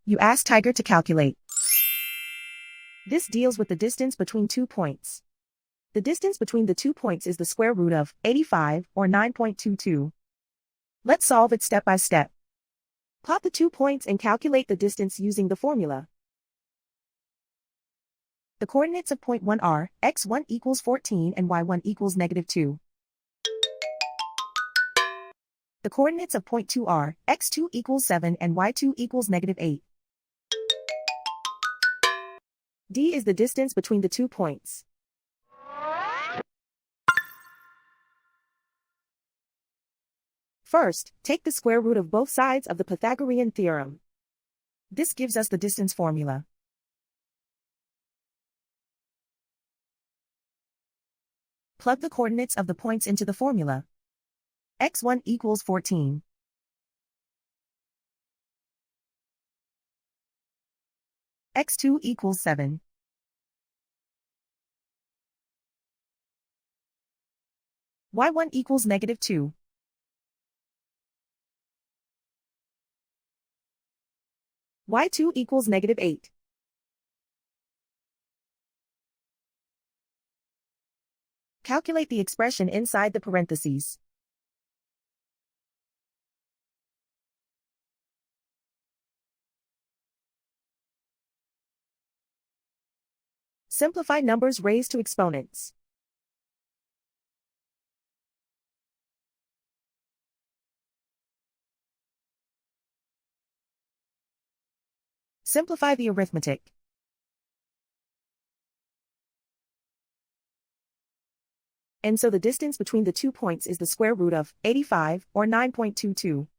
You ask Tiger to calculate. This deals with the distance between 2 points. The distance between the 2 points is the square root of 85, or 9.22. Let's solve it step by step. Plot the 2 points and calculate the distance using the formula. The coordinates of point 1 are x1 equals 14 and y1 equals -2. The coordinates of point 2 are x2 equals 7 and y2 equals -8. D is the distance between the 2 points. First, take the square root of both sides of the Pythagorean theorem. This gives us the distance formula. Plug the coordinates of the points into the formula. x1 equals 14. x2 equals 7. y1 equals -2. y2 equals -8. Calculate the expression inside the parentheses. Simplify numbers raised to exponents. Simplify the arithmetic. And so the distance between the 2 points is the square root of 85, or 9.22.